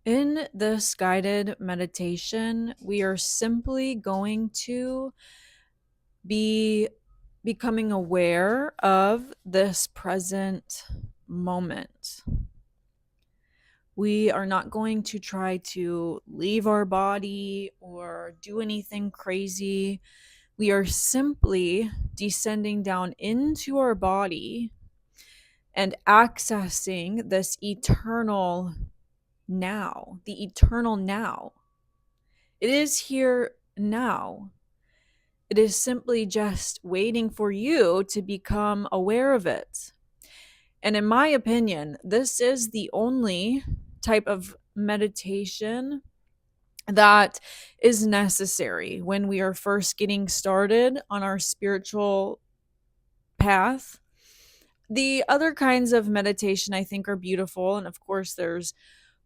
In this guided meditation, we are simply going to be becoming aware of this present moment. We are not going to try to leave our body or do anything crazy. We are simply descending down into our body and accessing this eternal now, the eternal now. It is here now. It is simply just waiting for you to become aware of it. And in my opinion, this is the only type of meditation that is necessary when we are first getting started on our spiritual path. The other kinds of meditation I think are beautiful. And of course, there's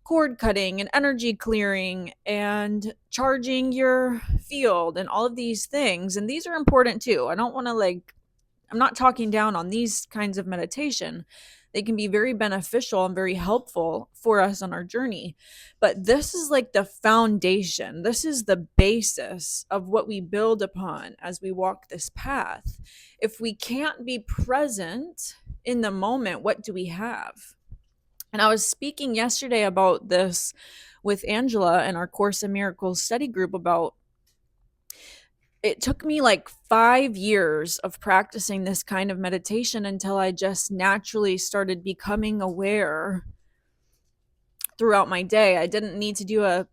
cord cutting and energy clearing and charging your field and all of these things. And these are important too. I don't want to I'm not talking down on these kinds of meditation. They can be very beneficial and very helpful for us on our journey. But this is like the foundation. This is the basis of what we build upon as we walk this path. If we can't be present in the moment, what do we have? And I was speaking yesterday about this with Angela in our Course in Miracles study group about it took me like 5 years of practicing this kind of meditation until I just naturally started becoming aware throughout my day. I didn't need to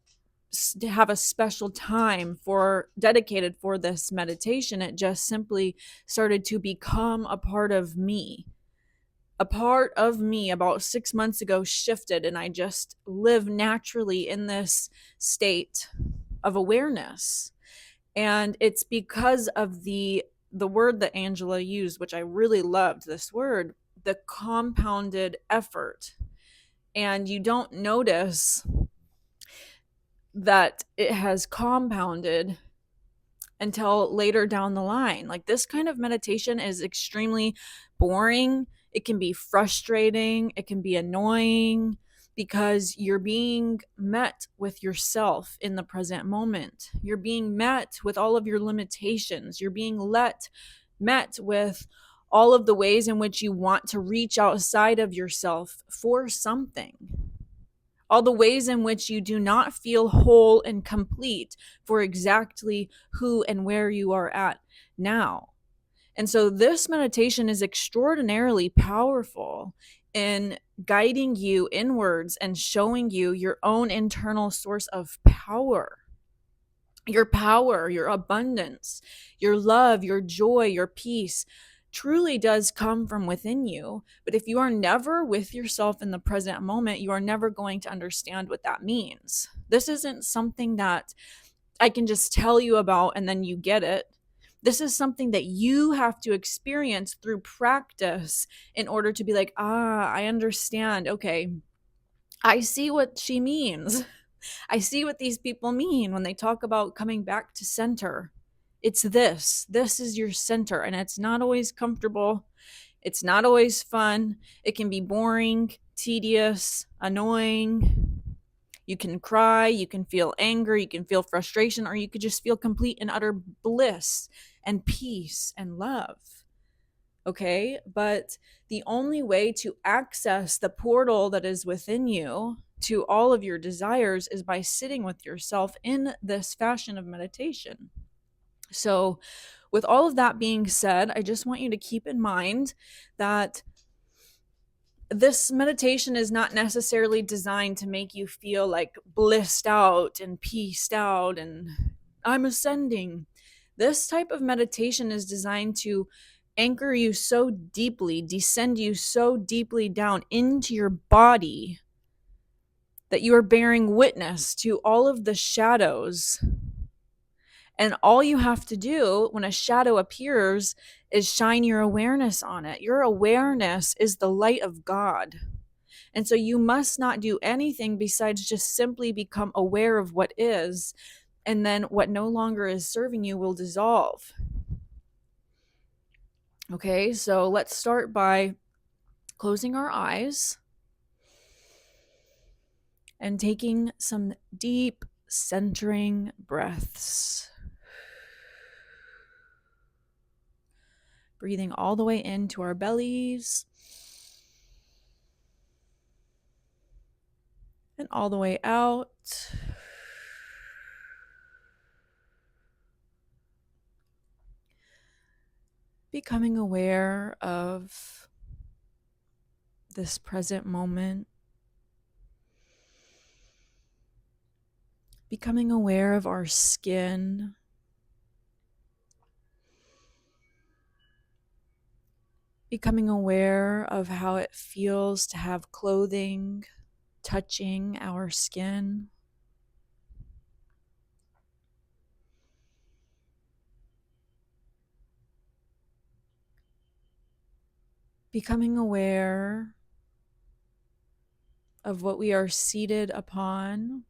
have a special time for dedicated for this meditation. It just simply started to become a part of me. A part of me about 6 months ago shifted, and I just live naturally in this state of awareness. And it's because of the word that Angela used, which I really loved, this word, the compounded effort. And you don't notice that it has compounded until later down the line. Like, this kind of meditation is extremely boring. It can be frustrating. It can be annoying because you're being met with yourself in the present moment. You're being met with all of your limitations. You're being met with all of the ways in which you want to reach outside of yourself for something. All the ways in which you do not feel whole and complete for exactly who and where you are at now. And so this meditation is extraordinarily powerful in guiding you inwards and showing you your own internal source of power. Your power, your abundance, your love, your joy, your peace truly does come from within you. But if you are never with yourself in the present moment, you are never going to understand what that means. This isn't something that I can just tell you about and then you get it. This is something that you have to experience through practice in order to be like, I understand. Okay, I see what she means. I see what these people mean when they talk about coming back to center. It's this. This is your center, and it's not always comfortable. It's not always fun. It can be boring, tedious, annoying. You can cry, you can feel anger, you can feel frustration, or you could just feel complete and utter bliss and peace and love. Okay? But the only way to access the portal that is within you to all of your desires is by sitting with yourself in this fashion of meditation. So, with all of that being said, I just want you to keep in mind that this meditation is not necessarily designed to make you feel like blissed out and peaced out and I'm ascending. This type of meditation is designed to anchor you so deeply, descend you so deeply down into your body that you are bearing witness to all of the shadows. And all you have to do when a shadow appears is shine your awareness on it. Your awareness is the light of God. And so you must not do anything besides just simply become aware of what is, and then what no longer is serving you will dissolve. Okay, so let's start by closing our eyes. and taking some deep centering breaths. Breathing all the way into our bellies and all the way out. Becoming aware of this present moment. Becoming aware of our skin. Becoming aware of how it feels to have clothing touching our skin. Becoming aware of what we are seated upon,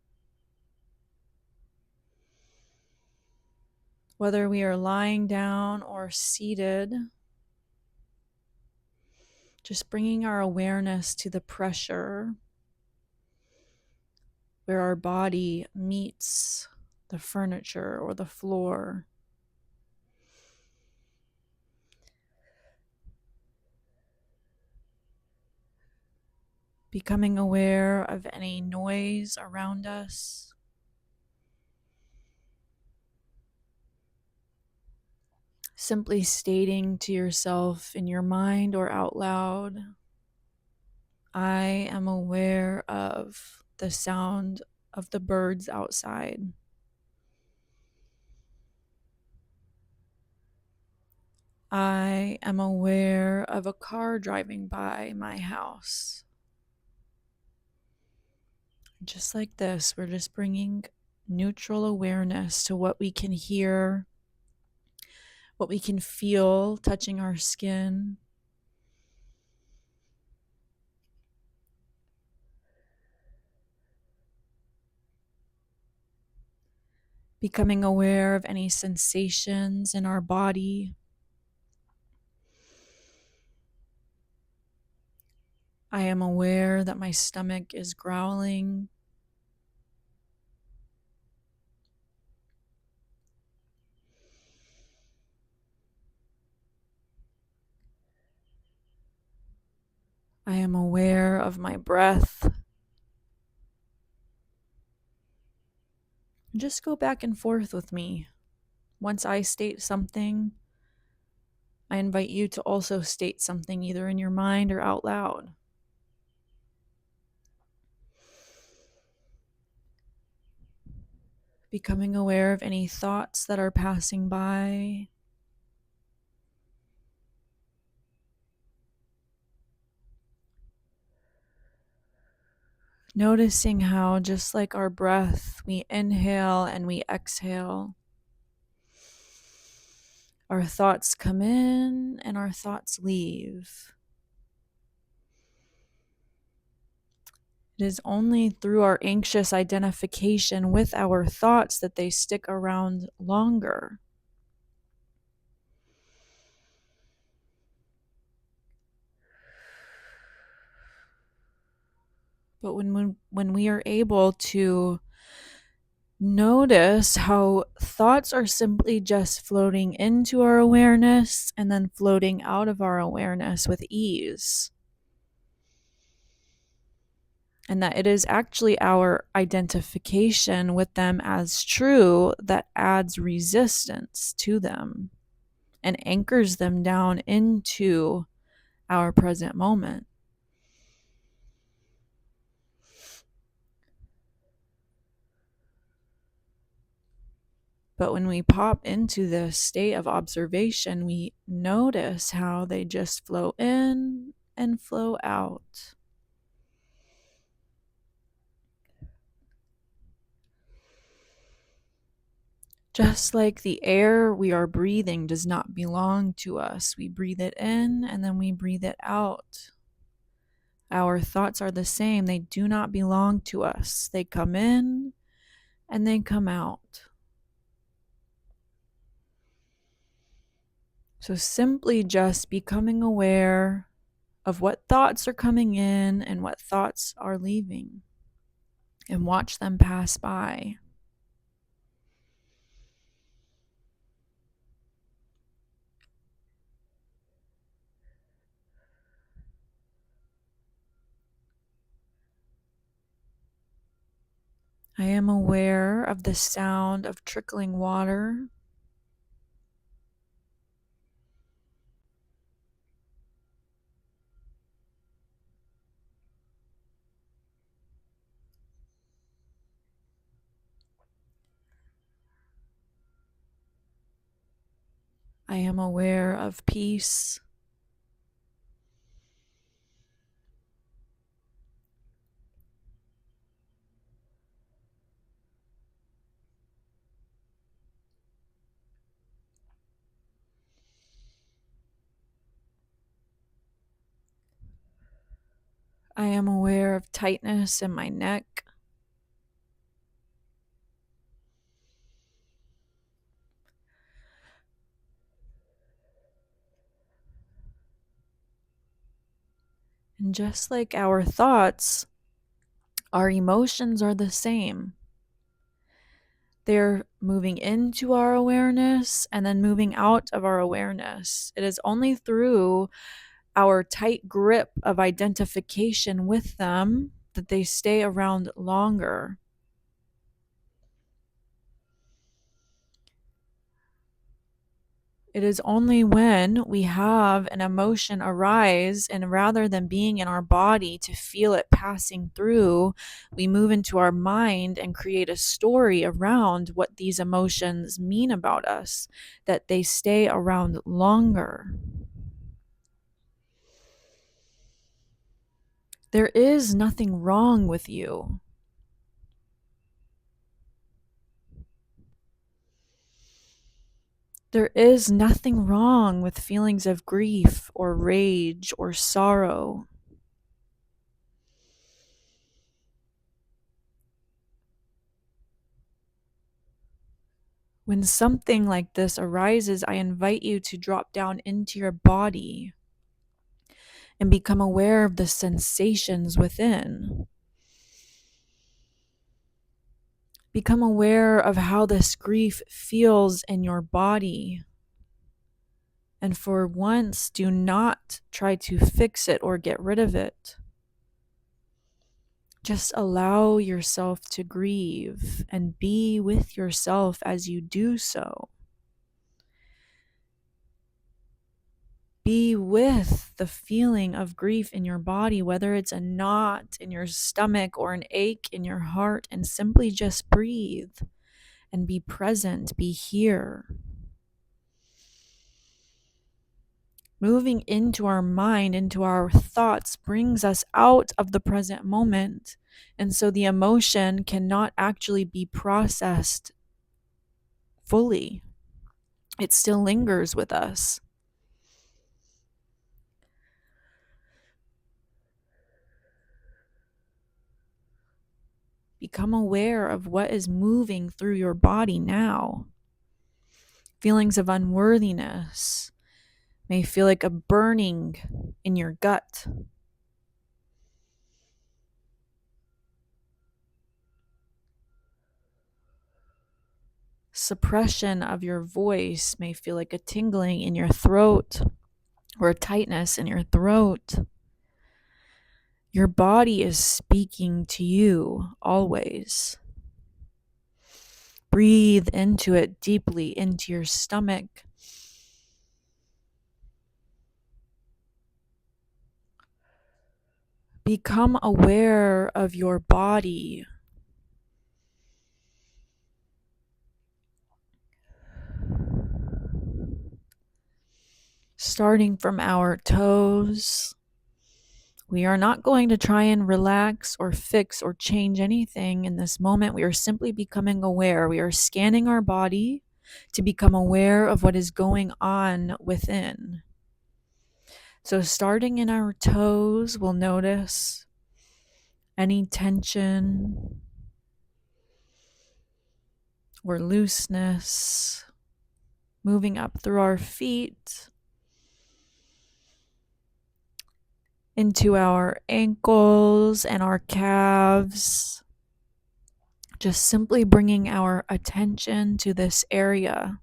whether we are lying down or seated. Just bringing our awareness to the pressure where our body meets the furniture or the floor. Becoming aware of any noise around us. Simply stating to yourself in your mind or out loud, I am aware of the sound of the birds outside. I am aware of a car driving by my house. Just like this, we're just bringing neutral awareness to what we can hear, what we can feel touching our skin. Becoming aware of any sensations in our body. I am aware that my stomach is growling. I am aware of my breath. Just go back and forth with me. Once I state something, I invite you to also state something either in your mind or out loud. Becoming aware of any thoughts that are passing by. Noticing how, just like our breath, we inhale and we exhale. Our thoughts come in and our thoughts leave. It is only through our anxious identification with our thoughts that they stick around longer. But when we are able to notice how thoughts are simply just floating into our awareness and then floating out of our awareness with ease, and that it is actually our identification with them as true that adds resistance to them and anchors them down into our present moment. But when we pop into this state of observation, we notice how they just flow in and flow out. Just like the air we are breathing does not belong to us. We breathe it in and then we breathe it out. Our thoughts are the same. They do not belong to us. They come in and they come out. So simply just becoming aware of what thoughts are coming in and what thoughts are leaving. and watch them pass by. I am aware of the sound of trickling water. I am aware of peace. I am aware of tightness in my neck. And just like our thoughts, our emotions are the same. They're moving into our awareness and then moving out of our awareness. It is only through our tight grip of identification with them that they stay around longer. It is only when we have an emotion arise, and rather than being in our body to feel it passing through, we move into our mind and create a story around what these emotions mean about us, that they stay around longer. There is nothing wrong with you. There is nothing wrong with feelings of grief or rage or sorrow. When something like this arises, I invite you to drop down into your body and become aware of the sensations within. Become aware of how this grief feels in your body. And for once, do not try to fix it or get rid of it. Just allow yourself to grieve and be with yourself as you do so. Be with the feeling of grief in your body, whether it's a knot in your stomach or an ache in your heart, and simply just breathe and be present, be here. Moving into our mind, into our thoughts, brings us out of the present moment. And so the emotion cannot actually be processed fully. It still lingers with us. Become aware of what is moving through your body now. Feelings of unworthiness may feel like a burning in your gut. Suppression of your voice may feel like a tingling in your throat or a tightness in your throat. Your body is speaking to you always. Breathe into it deeply, into your stomach. Become aware of your body. Starting from our toes. We are not going to try and relax or fix or change anything in this moment. We are simply becoming aware. We are scanning our body to become aware of what is going on within. So starting in our toes, we'll notice any tension or looseness. Moving up through our feet into our ankles and our calves. Just simply bringing our attention to this area.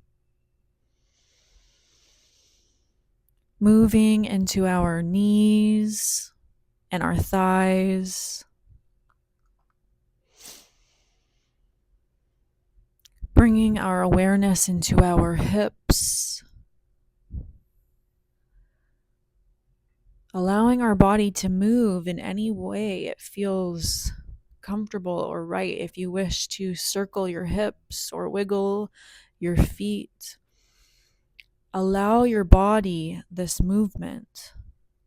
Moving into our knees and our thighs. Bringing our awareness into our hips. Allowing our body to move in any way it feels comfortable or right. If you wish to circle your hips or wiggle your feet, allow your body this movement.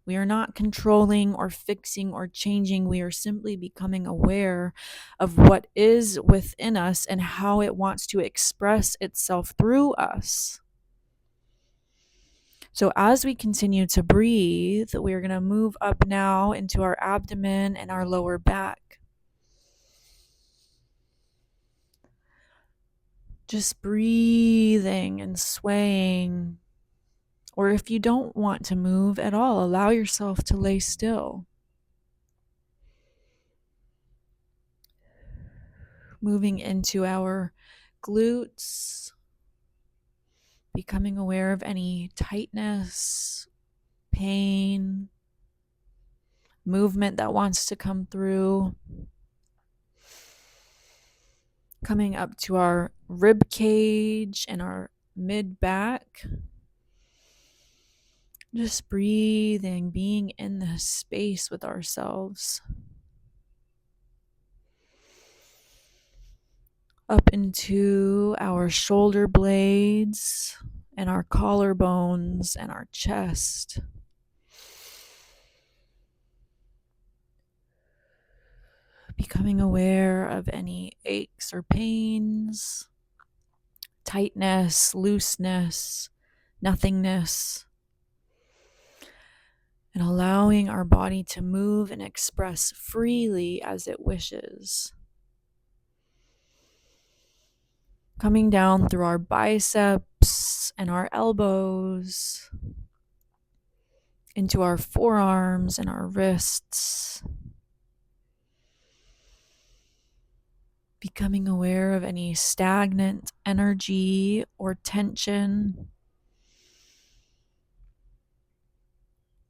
We are not controlling or fixing or changing. We are simply becoming aware of what is within us and how it wants to express itself through us. So as we continue to breathe, we're going to move up now into our abdomen and our lower back. Just breathing and swaying. Or if you don't want to move at all, allow yourself to lay still. Moving into our glutes, becoming aware of any tightness, pain, movement that wants to come through. Coming up to our rib cage and our mid back. Just breathing, being in this space with ourselves. Up into our shoulder blades and our collarbones and our chest. Becoming aware of any aches or pains, tightness, looseness, nothingness, and allowing our body to move and express freely as it wishes. Coming down through our biceps and our elbows, into our forearms and our wrists. Becoming aware of any stagnant energy or tension.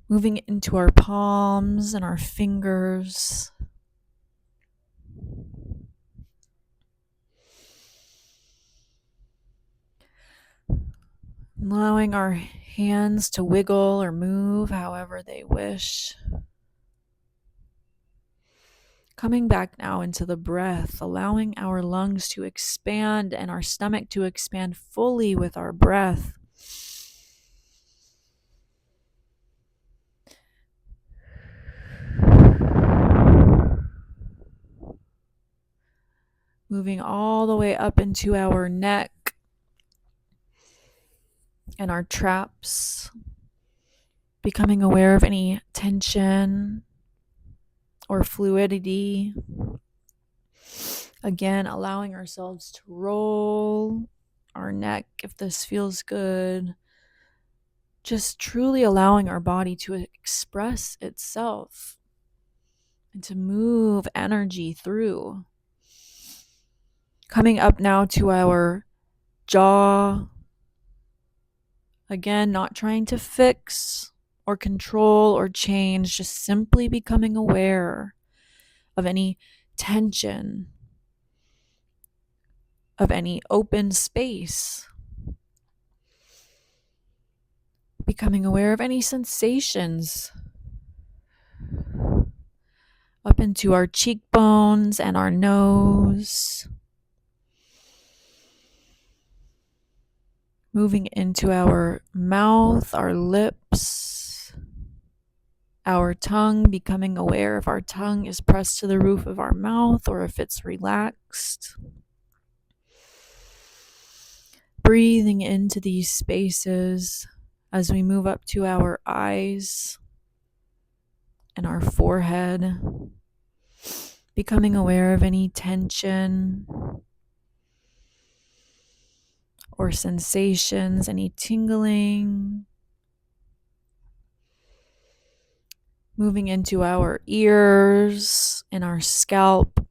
Moving into our palms and our fingers. Allowing our hands to wiggle or move however they wish. Coming back now into the breath, allowing our lungs to expand and our stomach to expand fully with our breath. Moving all the way up into our neck and our traps. Becoming aware of any tension or fluidity. Again, allowing ourselves to roll our neck if this feels good. Just truly allowing our body to express itself and to move energy through. Coming up now to our jaw. Again, not trying to fix or control or change, just simply becoming aware of any tension, of any open space. Becoming aware of any sensations up into our cheekbones and our nose. Moving into our mouth, our lips, our tongue, becoming aware if our tongue is pressed to the roof of our mouth or if it's relaxed. Breathing into these spaces as we move up to our eyes and our forehead, becoming aware of any tension or sensations, any tingling. Moving into our ears and our scalp.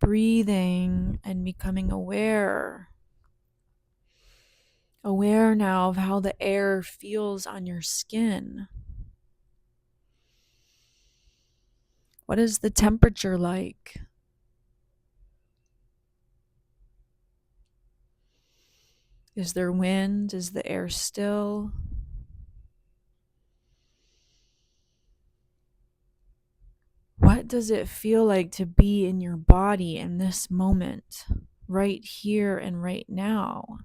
breathing and becoming aware. Aware now of how the air feels on your skin. What is the temperature like? Is there wind? Is the air still? What does it feel like to be in your body in this moment, right here and right now?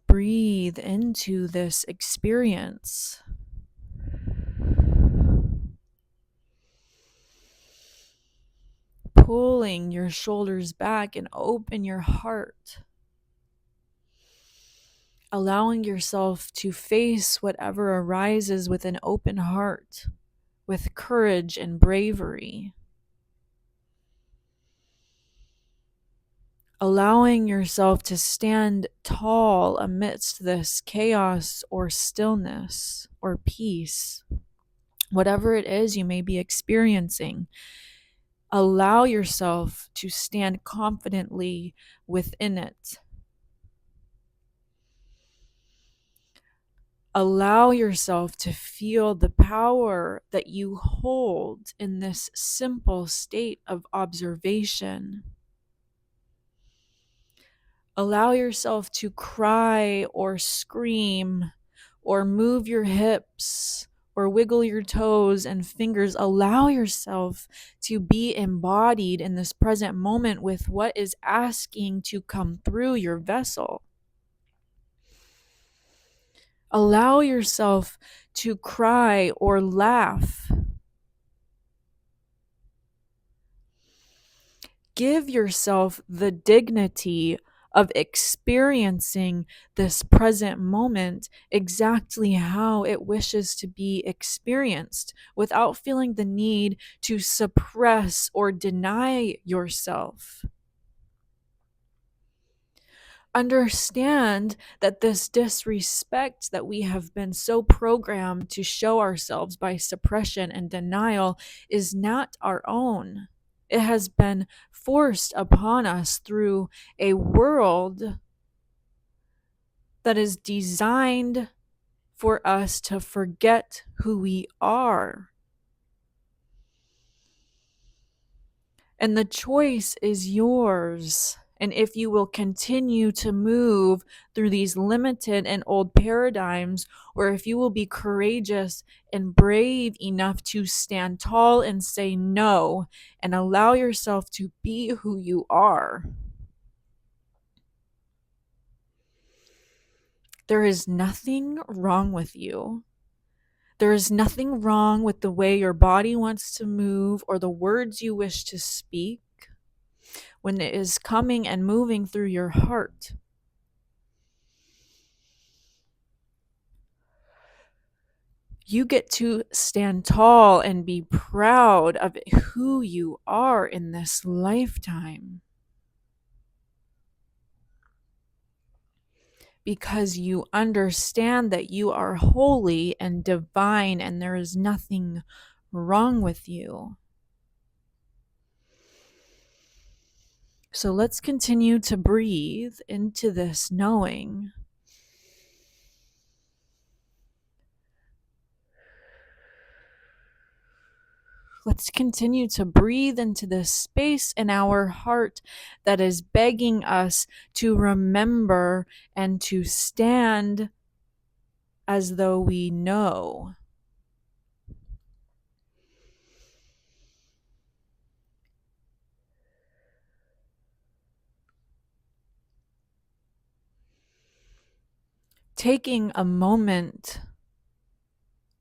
Breathe into this experience. Pulling your shoulders back and open your heart. Allowing yourself to face whatever arises with an open heart, with courage and bravery. Allowing yourself to stand tall amidst this chaos or stillness or peace, whatever it is you may be experiencing. Allow yourself to stand confidently within it. Allow yourself to feel the power that you hold in this simple state of observation. Allow yourself to cry or scream or move your hips or wiggle your toes and fingers. Allow yourself to be embodied in this present moment with what is asking to come through your vessel. Allow yourself to cry or laugh. Give yourself the dignity of experiencing this present moment exactly how it wishes to be experienced without feeling the need to suppress or deny yourself. Understand that this disrespect that we have been so programmed to show ourselves by suppression and denial is not our own. It has been forced upon us through a world that is designed for us to forget who we are. And the choice is yours. And if you will continue to move through these limited and old paradigms, or if you will be courageous and brave enough to stand tall and say no and allow yourself to be who you are. There is nothing wrong with you. There is nothing wrong with the way your body wants to move or the words you wish to speak when it is coming and moving through your heart. You get to stand tall and be proud of who you are in this lifetime. Because you understand that you are holy and divine and there is nothing wrong with you. So let's continue to breathe into this knowing. Let's continue to breathe into this space in our heart that is begging us to remember and to stand as though we know. Taking a moment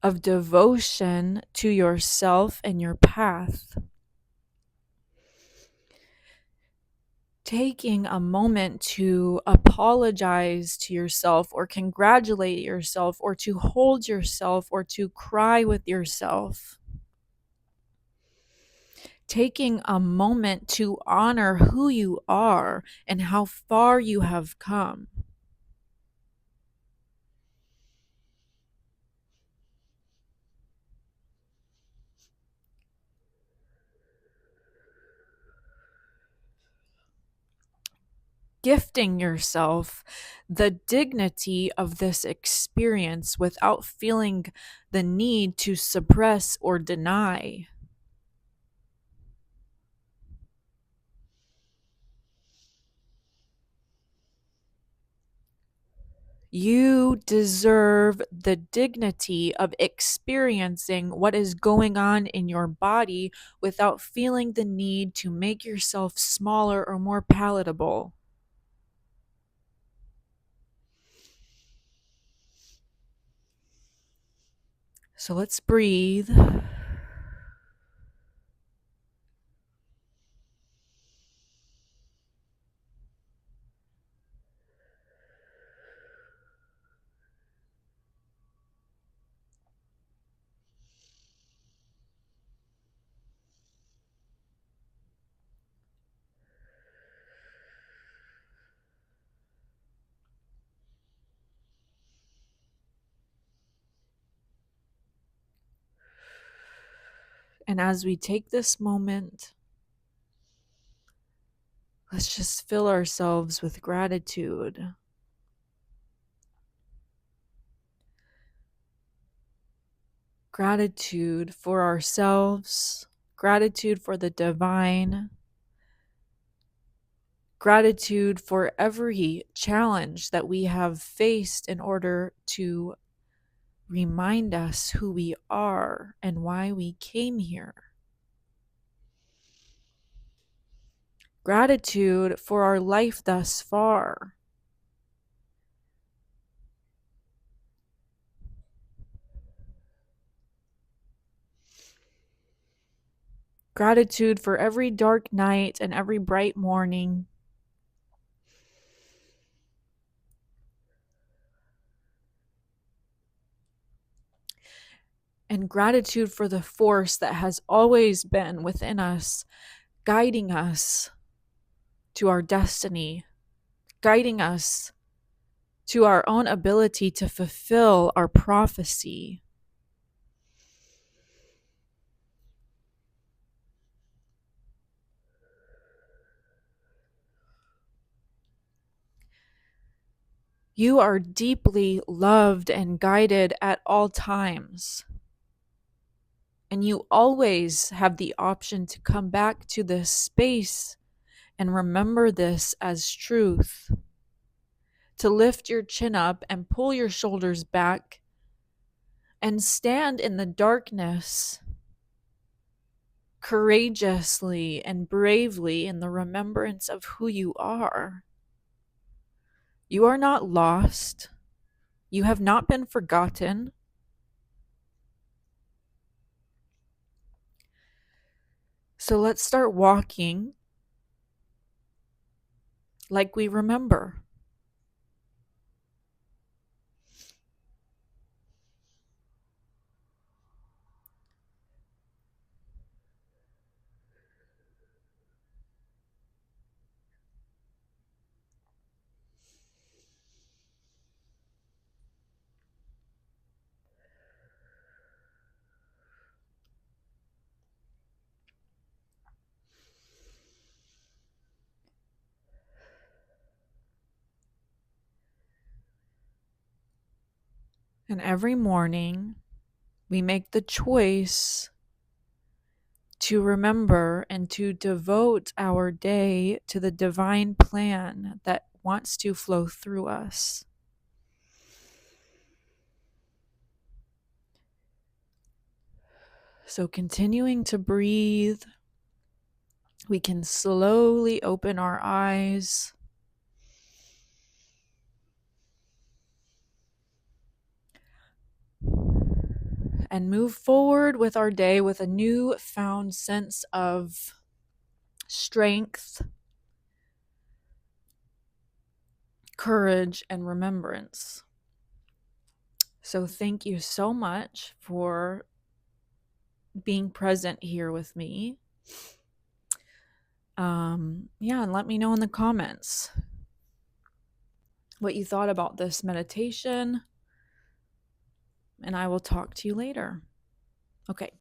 of devotion to yourself and your path. Taking a moment to apologize to yourself or congratulate yourself or to hold yourself or to cry with yourself. Taking a moment to honor who you are and how far you have come. gifting yourself the dignity of this experience without feeling the need to suppress or deny. You deserve the dignity of experiencing what is going on in your body without feeling the need to make yourself smaller or more palatable. So let's breathe. And as we take this moment, let's just fill ourselves with gratitude. Gratitude for ourselves, gratitude for the divine, gratitude for every challenge that we have faced in order to remind us who we are and why we came here. Gratitude for our life thus far. Gratitude for every dark night and every bright morning. And gratitude for the force that has always been within us, guiding us to our destiny, guiding us to our own ability to fulfill our prophecy. You are deeply loved and guided at all times. And you always have the option to come back to this space and remember this as truth. To lift your chin up and pull your shoulders back and stand in the darkness courageously and bravely in the remembrance of who you are. You are not lost. You have not been forgotten. So let's start walking like we remember. And every morning, we make the choice to remember and to devote our day to the divine plan that wants to flow through us. So, continuing to breathe, we can slowly open our eyes. And move forward with our day with a newfound sense of strength, courage, and remembrance. So, thank you so much for being present here with me. And let me know in the comments what you thought about this meditation, and I will talk to you later. Okay.